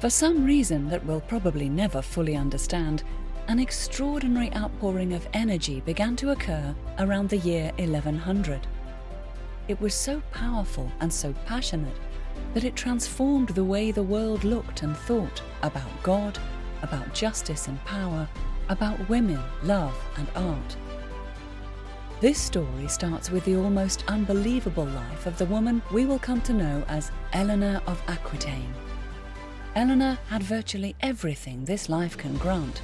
For some reason that we'll probably never fully understand, an extraordinary outpouring of energy began to occur around the year 1100. It was so powerful and so passionate that it transformed the way the world looked and thought about God, about justice and power, about women, love and art. This story starts with the almost unbelievable life of the woman we will come to know as Alienor of Aquitaine. Alienor had virtually everything this life can grant: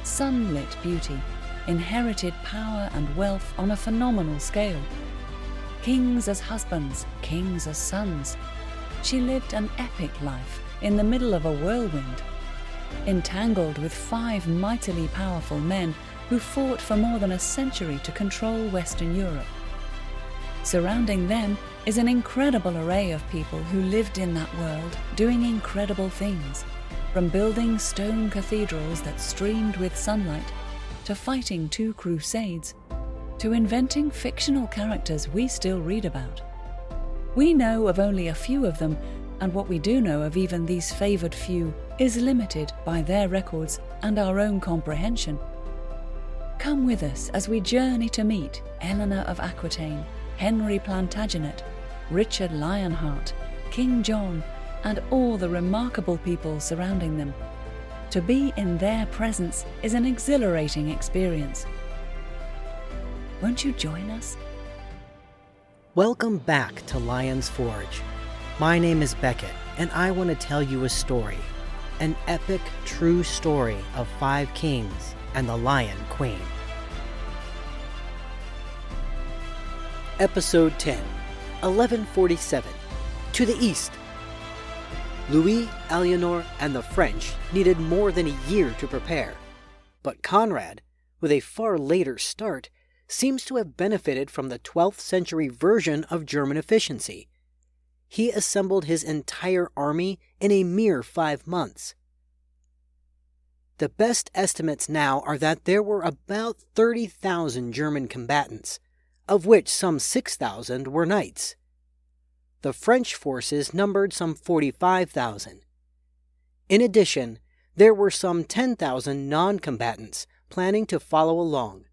sunlit beauty, inherited power and wealth on a phenomenal scale, kings as husbands, kings as sons. She lived an epic life in the middle of a whirlwind, entangled with 5 mightily powerful men who fought for more than a century to control Western Europe. Surrounding them is an incredible array of people who lived in that world, doing incredible things, from building stone cathedrals that streamed with sunlight, to fighting 2 crusades, to inventing fictional characters we still read about. We know of only a few of them, and what we do know of even these favoured few is limited by their records and our own comprehension. Come with us as we journey to meet Alienor of Aquitaine, Henry Plantagenet, Richard Lionheart, King John, and all the remarkable people surrounding them. To be in their presence is an exhilarating experience. Won't you join us? Welcome back to Lion's Forge. My name is Beckett, and I want to tell you a story. An epic, true story of 5 kings and the Lion Queen. Episode 10, 1147. To the east. Louis, Alienor, and the French needed more than a year to prepare, but Conrad, with a far later start, seems to have benefited from the 12th century version of German efficiency. He assembled his entire army in a mere 5 months. The best estimates now are that there were about 30,000 German combatants, of which some 6,000 were knights. The French forces numbered some 45,000. In addition, there were some 10,000 non-combatants planning to follow along,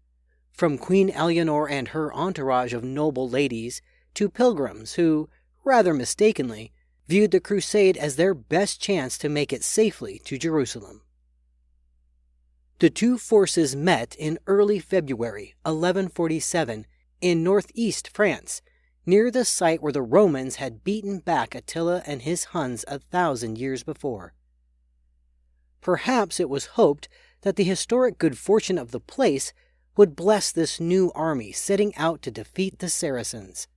from Queen Alienor and her entourage of noble ladies to pilgrims who, rather mistakenly, viewed the crusade as their best chance to make it safely to Jerusalem. The 2 forces met in early February 1147 in northeast France, near the site where the Romans had beaten back Attila and his Huns 1,000 years before. Perhaps it was hoped that the historic good fortune of the place would bless this new army setting out to defeat the Saracens.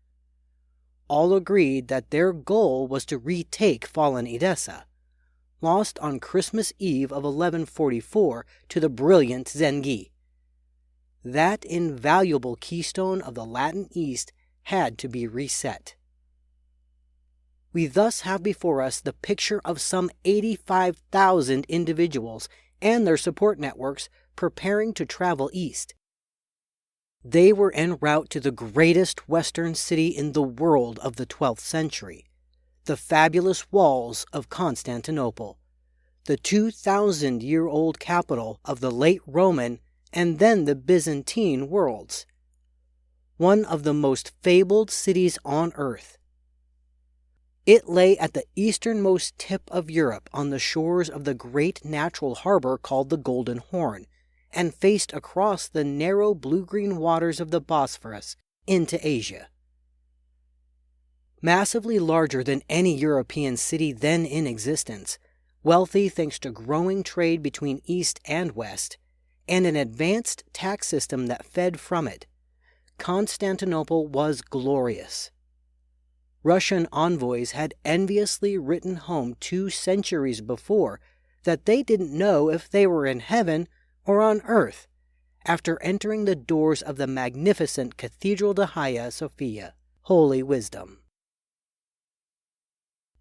All agreed that their goal was to retake fallen Edessa, lost on Christmas Eve of 1144 to the brilliant Zengi. That invaluable keystone of the Latin East had to be reset. We thus have before us the picture of some 85,000 individuals and their support networks preparing to travel east. They were en route to the greatest western city in the world of the 12th century, the fabulous walls of Constantinople, the 2,000-year-old capital of the late Roman and then the Byzantine worlds, one of the most fabled cities on earth. It lay at the easternmost tip of Europe on the shores of the great natural harbor called the Golden Horn, and faced across the narrow blue-green waters of the Bosphorus into Asia. Massively larger than any European city then in existence, wealthy thanks to growing trade between East and West, and an advanced tax system that fed from it, Constantinople was glorious. Russian envoys had enviously written home 2 centuries before that they didn't know if they were in heaven or on earth after entering the doors of the magnificent Cathedral de Hagia Sophia, Holy Wisdom.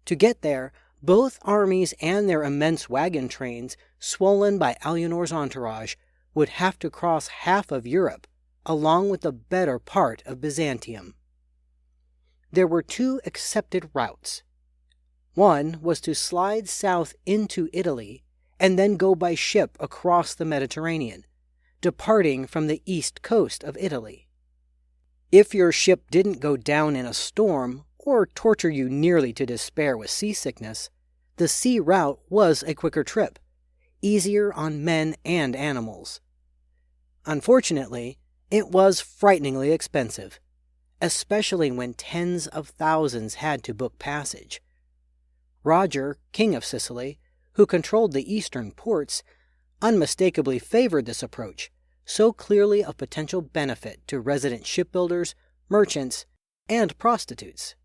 To get there, both armies and their immense wagon trains, swollen by Alienor's entourage, would have to cross half of Europe, along with the better part of Byzantium. There were 2 accepted routes. One was to slide south into Italy and then go by ship across the Mediterranean, departing from the east coast of Italy. If your ship didn't go down in a storm or torture you nearly to despair with seasickness, the sea route was a quicker trip, easier on men and animals. Unfortunately, it was frighteningly expensive, especially when tens of thousands had to book passage. Roger, king of Sicily, who controlled the eastern ports, unmistakably favored this approach, so clearly of potential benefit to resident shipbuilders, merchants, and prostitutes.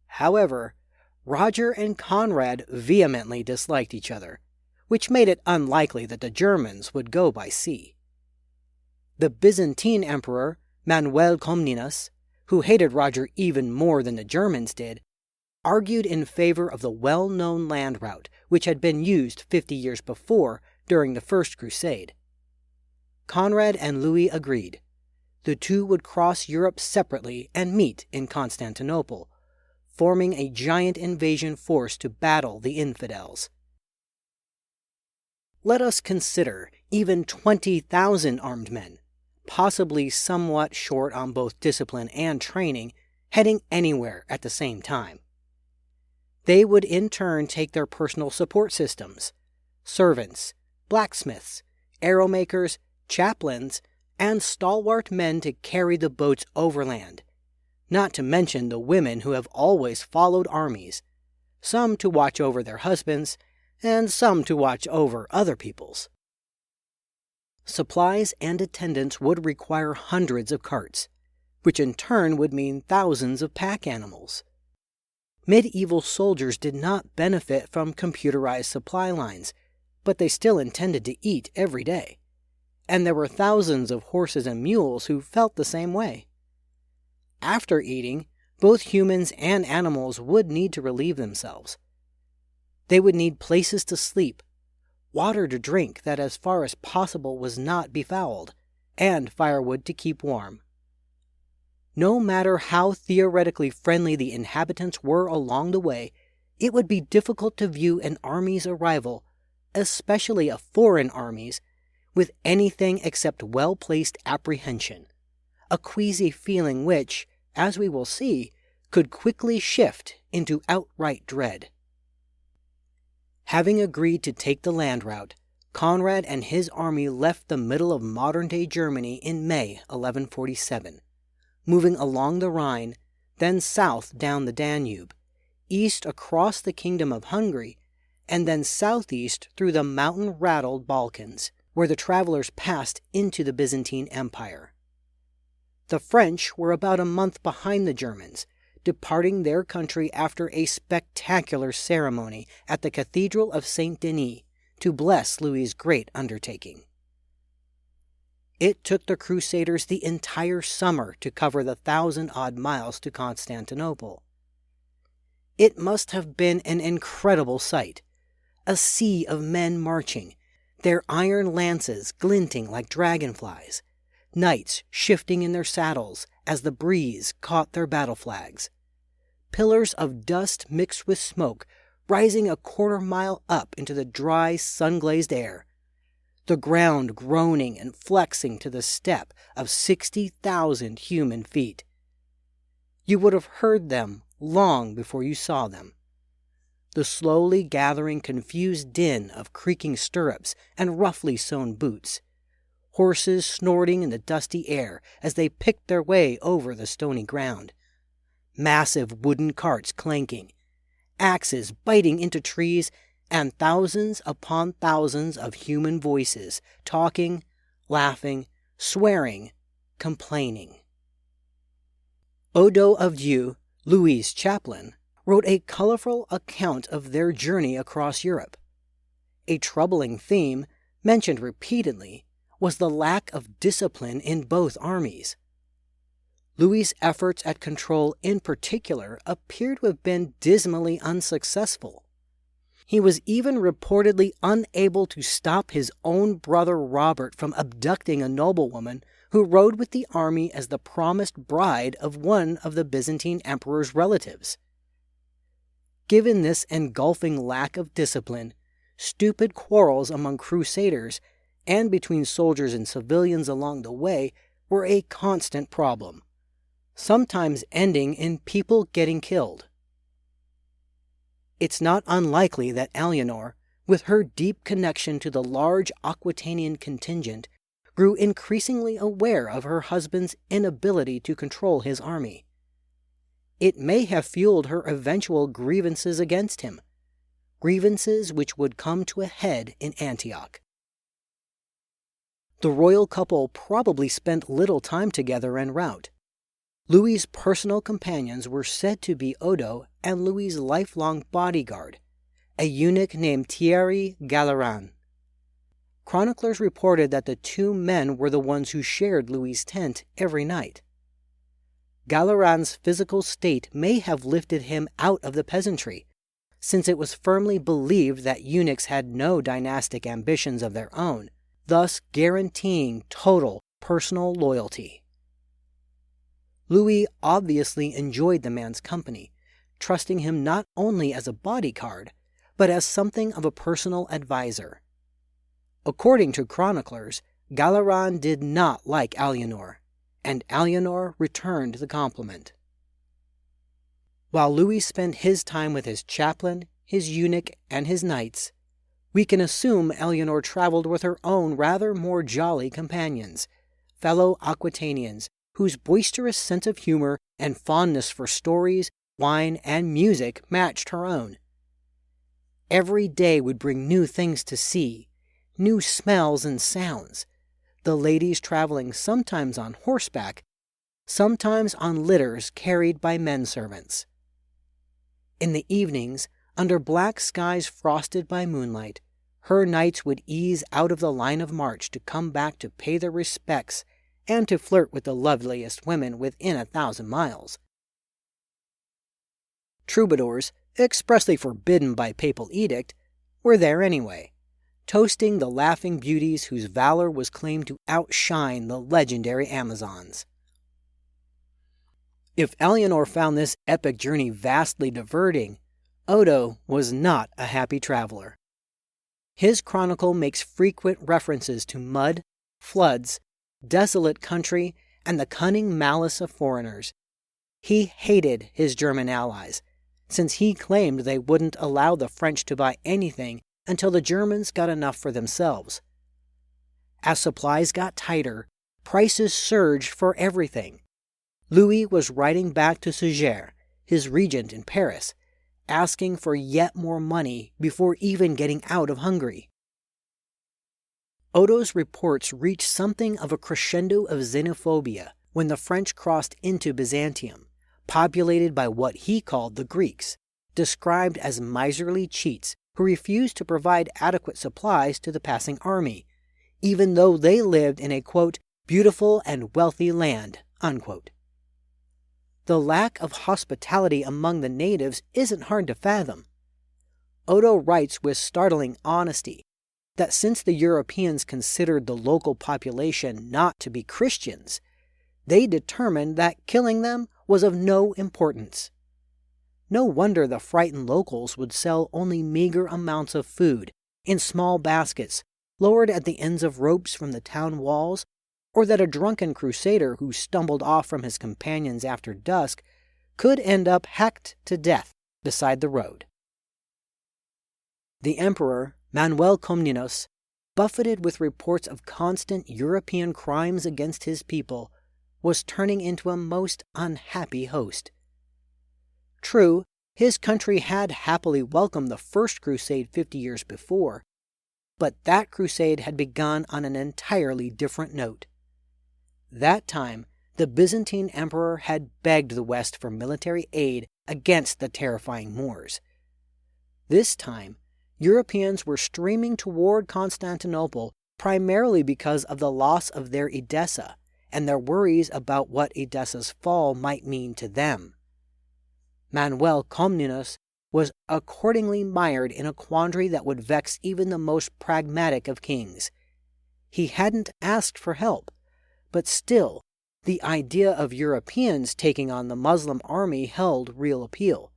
However, Roger and Conrad vehemently disliked each other, which made it unlikely that the Germans would go by sea. The Byzantine emperor, Manuel Comnenus, who hated Roger even more than the Germans did, argued in favor of the well-known land route which had been used 50 years before during the First Crusade. Conrad and Louis agreed. The two would cross Europe separately and meet in Constantinople, forming a giant invasion force to battle the infidels. Let us consider even 20,000 armed men, possibly somewhat short on both discipline and training, heading anywhere at the same time. They would in turn take their personal support systems, servants, blacksmiths, arrow makers, chaplains, and stalwart men to carry the boats overland, not to mention the women who have always followed armies, some to watch over their husbands, and some to watch over other people's. Supplies and attendants would require hundreds of carts, which in turn would mean thousands of pack animals. Medieval soldiers did not benefit from computerized supply lines, but they still intended to eat every day. And there were thousands of horses and mules who felt the same way. After eating, both humans and animals would need to relieve themselves. They would need places to sleep, water to drink that as far as possible was not befouled, and firewood to keep warm. No matter how theoretically friendly the inhabitants were along the way, it would be difficult to view an army's arrival, especially a foreign army's, with anything except well-placed apprehension, a queasy feeling which, as we will see, could quickly shift into outright dread. Having agreed to take the land route, Conrad and his army left the middle of modern-day Germany in May 1147, moving along the Rhine, then south down the Danube, east across the Kingdom of Hungary, and then southeast through the mountain-rattled Balkans, where the travelers passed into the Byzantine Empire. The French were about a month behind the Germans, departing their country after a spectacular ceremony at the Cathedral of Saint Denis to bless Louis's great undertaking. It took the Crusaders the entire summer to cover the 1,000-odd miles to Constantinople. It must have been an incredible sight, a sea of men marching, their iron lances glinting like dragonflies, knights shifting in their saddles as the breeze caught their battle flags, pillars of dust mixed with smoke rising a quarter-mile up into the dry, sun-glazed air, the ground groaning and flexing to the step of 60,000 human feet. You would have heard them long before you saw them. The slowly gathering confused din of creaking stirrups and roughly sewn boots, horses snorting in the dusty air as they picked their way over the stony ground, massive wooden carts clanking, axes biting into trees, and thousands upon thousands of human voices talking, laughing, swearing, complaining. Odo of Dieu, Louis's chaplain, wrote a colorful account of their journey across Europe. A troubling theme, mentioned repeatedly, was the lack of discipline in both armies. Louis's efforts at control in particular appeared to have been dismally unsuccessful. He was even reportedly unable to stop his own brother Robert from abducting a noblewoman who rode with the army as the promised bride of one of the Byzantine emperor's relatives. Given this engulfing lack of discipline, stupid quarrels among crusaders and between soldiers and civilians along the way were a constant problem, sometimes ending in people getting killed. It's not unlikely that Alienor, with her deep connection to the large Aquitanian contingent, grew increasingly aware of her husband's inability to control his army. It may have fueled her eventual grievances against him, grievances which would come to a head in Antioch. The royal couple probably spent little time together en route. Louis's personal companions were said to be Odo and Louis's lifelong bodyguard, a eunuch named Thierry Galleran. Chroniclers reported that the two men were the ones who shared Louis's tent every night. Galleran's physical state may have lifted him out of the peasantry, since it was firmly believed that eunuchs had no dynastic ambitions of their own, thus guaranteeing total personal loyalty. Louis obviously enjoyed the man's company, trusting him not only as a bodyguard, but as something of a personal advisor. According to chroniclers, Galleran did not like Alienor, and Alienor returned the compliment. While Louis spent his time with his chaplain, his eunuch, and his knights, we can assume Alienor traveled with her own rather more jolly companions, fellow Aquitanians, whose boisterous sense of humor and fondness for stories, wine, and music matched her own. Every day would bring new things to see, new smells and sounds, the ladies traveling sometimes on horseback, sometimes on litters carried by men-servants. In the evenings, under black skies frosted by moonlight, her knights would ease out of the line of march to come back to pay their respects and to flirt with the loveliest women within 1,000 miles. Troubadours, expressly forbidden by papal edict, were there anyway, toasting the laughing beauties whose valor was claimed to outshine the legendary Amazons. If Alienor found this epic journey vastly diverting, Odo was not a happy traveler. His chronicle makes frequent references to mud, floods, desolate country, and the cunning malice of foreigners. He hated his German allies, since he claimed they wouldn't allow the French to buy anything until the Germans got enough for themselves. As supplies got tighter, prices surged for everything. Louis was writing back to Suger, his regent in Paris, asking for yet more money before even getting out of Hungary. Odo's reports reached something of a crescendo of xenophobia when the French crossed into Byzantium, populated by what he called the Greeks, described as miserly cheats who refused to provide adequate supplies to the passing army, even though they lived in a, quote, beautiful and wealthy land, unquote. The lack of hospitality among the natives isn't hard to fathom. Odo writes with startling honesty that since the Europeans considered the local population not to be Christians, they determined that killing them was of no importance. No wonder the frightened locals would sell only meager amounts of food in small baskets lowered at the ends of ropes from the town walls, or that a drunken crusader who stumbled off from his companions after dusk could end up hacked to death beside the road. The emperor, Manuel Comnenus, buffeted with reports of constant European crimes against his people, was turning into a most unhappy host. True, his country had happily welcomed the First Crusade 50 years before, but that crusade had begun on an entirely different note. That time, the Byzantine emperor had begged the West for military aid against the terrifying Moors. This time, Europeans were streaming toward Constantinople primarily because of the loss of their Edessa and their worries about what Edessa's fall might mean to them. Manuel Comnenus was accordingly mired in a quandary that would vex even the most pragmatic of kings. He hadn't asked for help, but still, the idea of Europeans taking on the Muslim army held real appeal.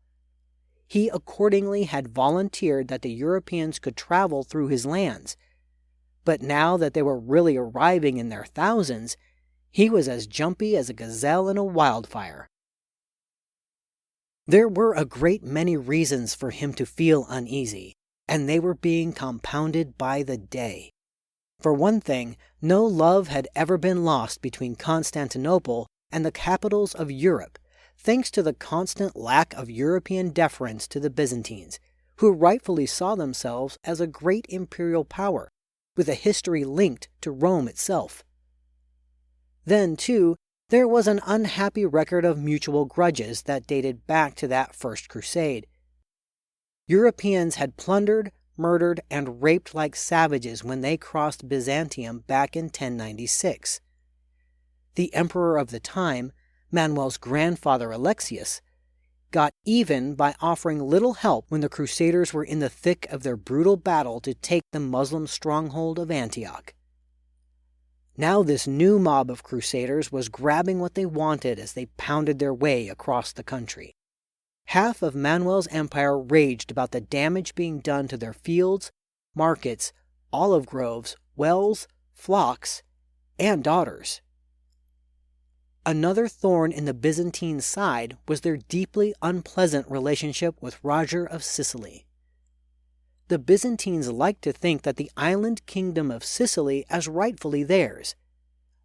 He accordingly had volunteered that the Europeans could travel through his lands. But now that they were really arriving in their thousands, he was as jumpy as a gazelle in a wildfire. There were a great many reasons for him to feel uneasy, and they were being compounded by the day. For one thing, no love had ever been lost between Constantinople and the capitals of Europe, thanks to the constant lack of European deference to the Byzantines, who rightfully saw themselves as a great imperial power, with a history linked to Rome itself. Then, too, there was an unhappy record of mutual grudges that dated back to that First Crusade. Europeans had plundered, murdered, and raped like savages when they crossed Byzantium back in 1096. The emperor of the time, Manuel's grandfather Alexius, got even by offering little help when the Crusaders were in the thick of their brutal battle to take the Muslim stronghold of Antioch. Now this new mob of Crusaders was grabbing what they wanted as they pounded their way across the country. Half of Manuel's empire raged about the damage being done to their fields, markets, olive groves, wells, flocks, and daughters. Another thorn in the Byzantine side was their deeply unpleasant relationship with Roger of Sicily. The Byzantines liked to think that the island kingdom of Sicily as rightfully theirs,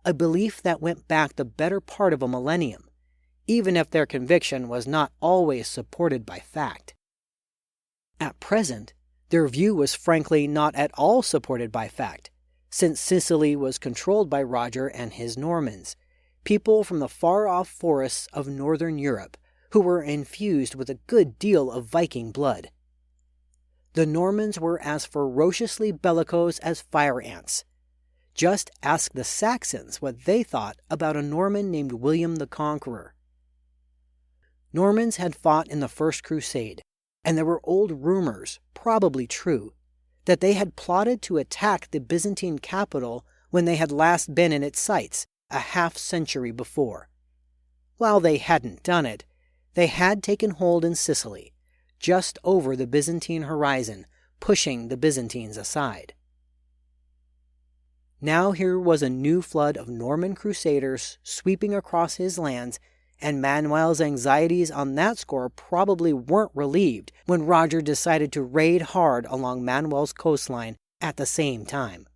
a belief that went back the better part of a millennium, even if their conviction was not always supported by fact. At present, their view was frankly not at all supported by fact, since Sicily was controlled by Roger and his Normans, people from the far-off forests of northern Europe who were infused with a good deal of Viking blood. The Normans were as ferociously bellicose as fire ants. Just ask the Saxons what they thought about a Norman named William the Conqueror. Normans had fought in the First Crusade, and there were old rumors, probably true, that they had plotted to attack the Byzantine capital when they had last been in its sights a half-century before. While they hadn't done it, they had taken hold in Sicily, just over the Byzantine horizon, pushing the Byzantines aside. Now here was a new flood of Norman crusaders sweeping across his lands, and Manuel's anxieties on that score probably weren't relieved when Roger decided to raid hard along Manuel's coastline at the same time.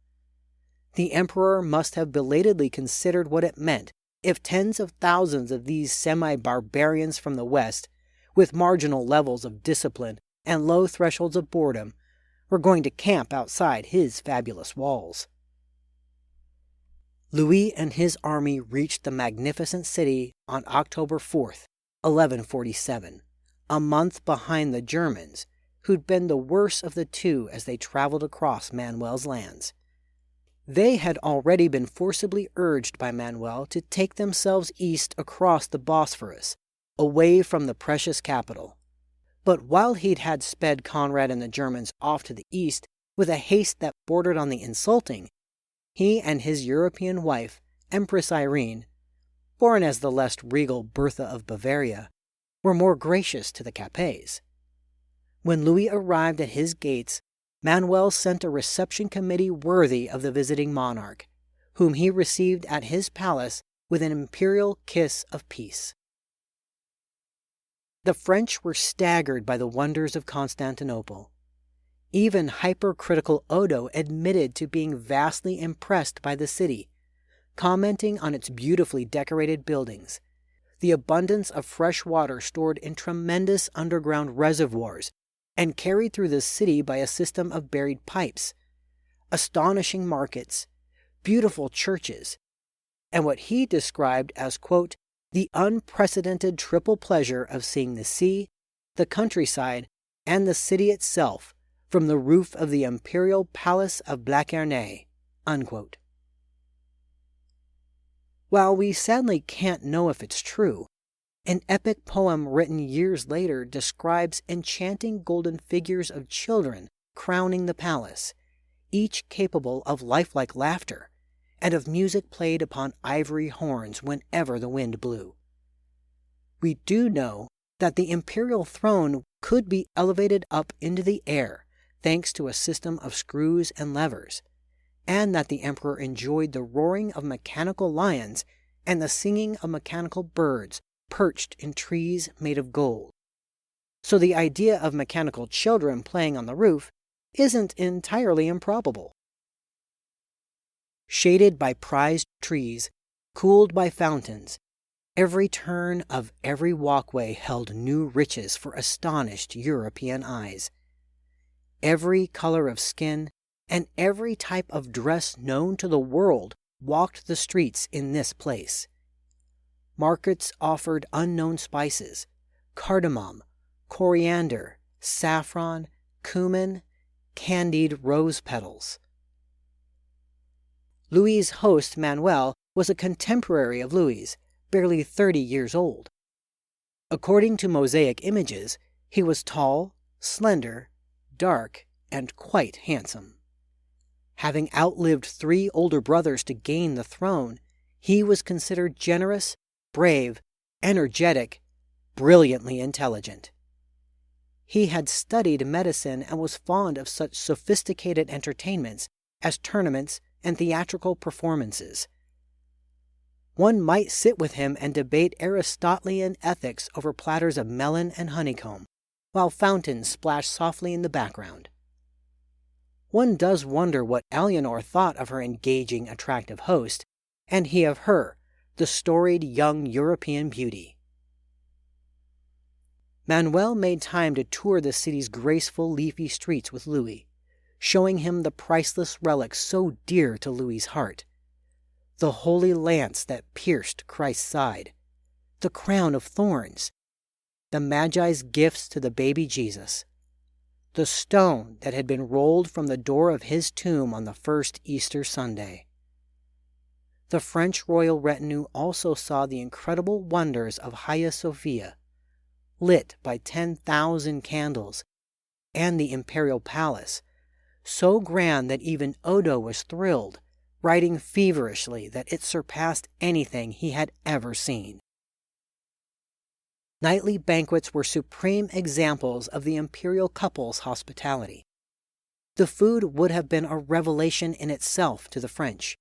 The emperor must have belatedly considered what it meant if tens of thousands of these semi-barbarians from the west, with marginal levels of discipline and low thresholds of boredom, were going to camp outside his fabulous walls. Louis and his army reached the magnificent city on October 4th, 1147, a month behind the Germans, who'd been the worse of the two as they traveled across Manuel's lands. They had already been forcibly urged by Manuel to take themselves east across the Bosphorus, away from the precious capital. But while he'd had sped Conrad and the Germans off to the east with a haste that bordered on the insulting, he and his European wife, Empress Irene, born as the less regal Bertha of Bavaria, were more gracious to the Capets. When Louis arrived at his gates, Manuel sent a reception committee worthy of the visiting monarch, whom he received at his palace with an imperial kiss of peace. The French were staggered by the wonders of Constantinople. Even hypercritical Odo admitted to being vastly impressed by the city, commenting on its beautifully decorated buildings, the abundance of fresh water stored in tremendous underground reservoirs and carried through the city by a system of buried pipes, astonishing markets, beautiful churches, and what he described as, quote, the unprecedented triple pleasure of seeing the sea, the countryside, and the city itself from the roof of the imperial palace of Blachernae, unquote. While we sadly can't know if it's true, an epic poem written years later describes enchanting golden figures of children crowning the palace, each capable of lifelike laughter, and of music played upon ivory horns whenever the wind blew. We do know that the imperial throne could be elevated up into the air thanks to a system of screws and levers, and that the emperor enjoyed the roaring of mechanical lions and the singing of mechanical birds perched in trees made of gold. So the idea of mechanical children playing on the roof isn't entirely improbable. Shaded by prized trees, cooled by fountains, every turn of every walkway held new riches for astonished European eyes. Every color of skin and every type of dress known to the world walked the streets in this place. Markets offered unknown spices, cardamom, coriander, saffron, cumin, candied rose petals. Louis's host, Manuel, was a contemporary of Louis, barely 30 years old. According to mosaic images, he was tall, slender, dark, and quite handsome. Having outlived 3 older brothers to gain the throne, he was considered generous, brave, energetic, brilliantly intelligent. He had studied medicine and was fond of such sophisticated entertainments as tournaments and theatrical performances. One might sit with him and debate Aristotelian ethics over platters of melon and honeycomb, while fountains splashed softly in the background. One does wonder what Alienor thought of her engaging, attractive host, and he of her, the storied young European beauty. Manuel made time to tour the city's graceful, leafy streets with Louis, showing him the priceless relics so dear to Louis's heart. The holy lance that pierced Christ's side, the crown of thorns, the Magi's gifts to the baby Jesus, the stone that had been rolled from the door of his tomb on the first Easter Sunday. The French royal retinue also saw the incredible wonders of Hagia Sophia, lit by 10,000 candles, and the imperial palace, so grand that even Odo was thrilled, writing feverishly that it surpassed anything he had ever seen. Nightly banquets were supreme examples of the imperial couple's hospitality. The food would have been a revelation in itself to the French.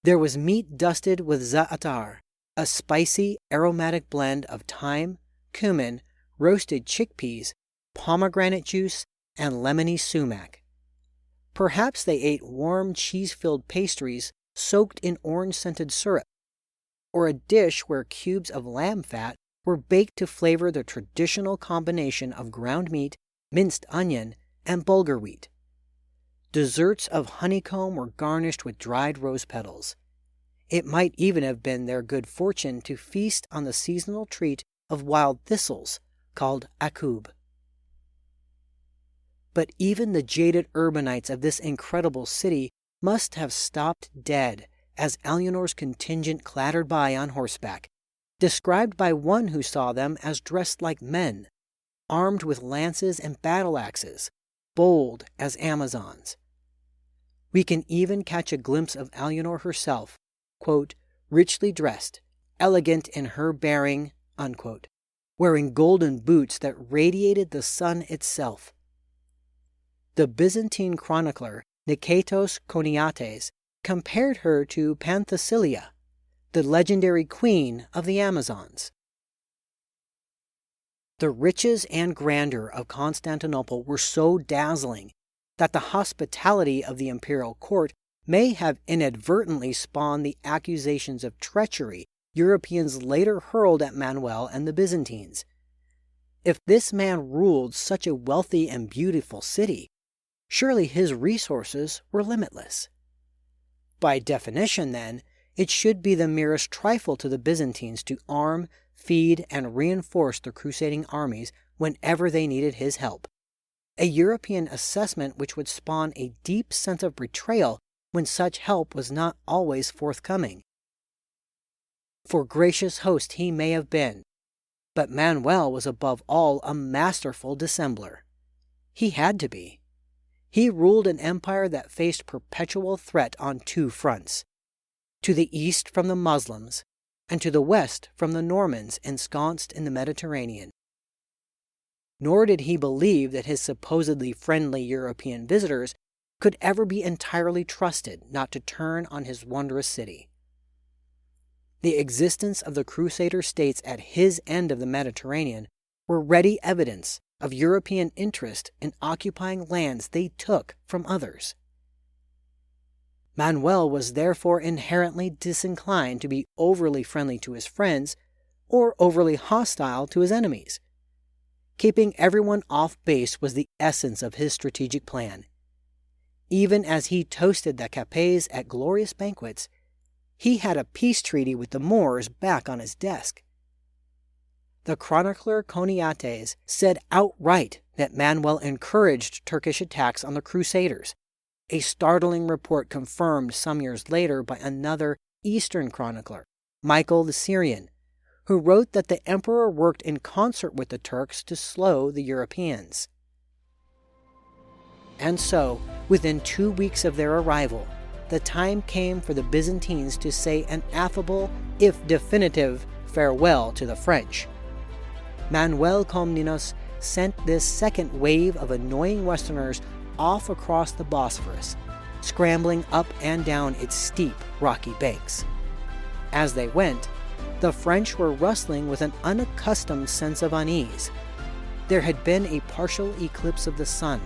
There was meat dusted with za'atar, a spicy, aromatic blend of thyme, cumin, roasted chickpeas, pomegranate juice, and lemony sumac. Perhaps they ate warm, cheese-filled pastries soaked in orange-scented syrup, or a dish where cubes of lamb fat were baked to flavor the traditional combination of ground meat, minced onion, and bulgur wheat. Desserts of honeycomb were garnished with dried rose petals. It might even have been their good fortune to feast on the seasonal treat of wild thistles called akub. But even the jaded urbanites of this incredible city must have stopped dead as Alienor's contingent clattered by on horseback, described by one who saw them as dressed like men, armed with lances and battle axes, bold as Amazons. We can even catch a glimpse of Alienor herself, quote, richly dressed, elegant in her bearing, unquote, wearing golden boots that radiated the sun itself. The Byzantine chronicler Niketos Choniates compared her to Penthesilea, the legendary queen of the Amazons. The riches and grandeur of Constantinople were so dazzling that the hospitality of the imperial court may have inadvertently spawned the accusations of treachery Europeans later hurled at Manuel and the Byzantines. If this man ruled such a wealthy and beautiful city, surely his resources were limitless. By definition, then, it should be the merest trifle to the Byzantines to arm, feed, and reinforce the crusading armies whenever they needed his help. A European assessment which would spawn a deep sense of betrayal when such help was not always forthcoming. For gracious host he may have been, but Manuel was above all a masterful dissembler. He had to be. He ruled an empire that faced perpetual threat on 2 fronts. To the east from the Muslims, and to the west from the Normans ensconced in the Mediterranean. Nor did he believe that his supposedly friendly European visitors could ever be entirely trusted not to turn on his wondrous city. The existence of the Crusader states at his end of the Mediterranean were ready evidence of European interest in occupying lands they took from others. Manuel was therefore inherently disinclined to be overly friendly to his friends or overly hostile to his enemies. Keeping everyone off base was the essence of his strategic plan. Even as he toasted the Capets at glorious banquets, he had a peace treaty with the Moors back on his desk. The chronicler Choniates said outright that Manuel encouraged Turkish attacks on the Crusaders, a startling report confirmed some years later by another Eastern chronicler, Michael the Syrian, who wrote that the emperor worked in concert with the Turks to slow the Europeans. And so, within 2 weeks of their arrival, the time came for the Byzantines to say an affable, if definitive, farewell to the French. Manuel Comnenus sent this second wave of annoying Westerners off across the Bosphorus, scrambling up and down its steep, rocky banks. As they went, the French were wrestling with an unaccustomed sense of unease. There had been a partial eclipse of the sun,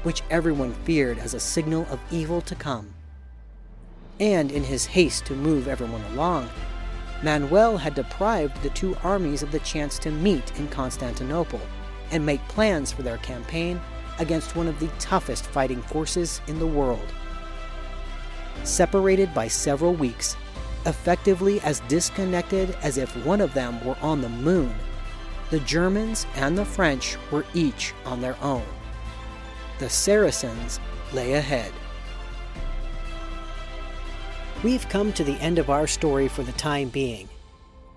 which everyone feared as a signal of evil to come. And in his haste to move everyone along, Manuel had deprived the two armies of the chance to meet in Constantinople and make plans for their campaign against one of the toughest fighting forces in the world. Separated by several weeks, effectively as disconnected as if one of them were on the moon, the Germans and the French were each on their own. The Saracens lay ahead. We've come to the end of our story for the time being.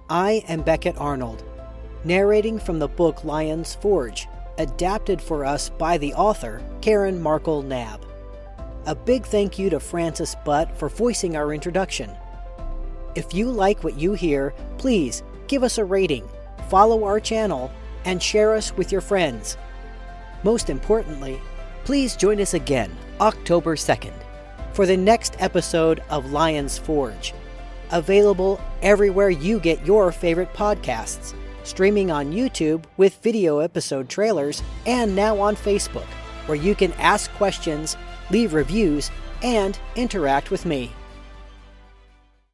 I am Beckett Arnold, narrating from the book Lion's Forge, adapted for us by the author, Karen Markle Knabb. A big thank you to Francis Butt for voicing our introduction. If you like what you hear, please give us a rating, follow our channel, and share us with your friends. Most importantly, please join us again, October 2nd, for the next episode of Lion's Forge, available everywhere you get your favorite podcasts, streaming on YouTube with video episode trailers, and now on Facebook, where you can ask questions, leave reviews, and interact with me.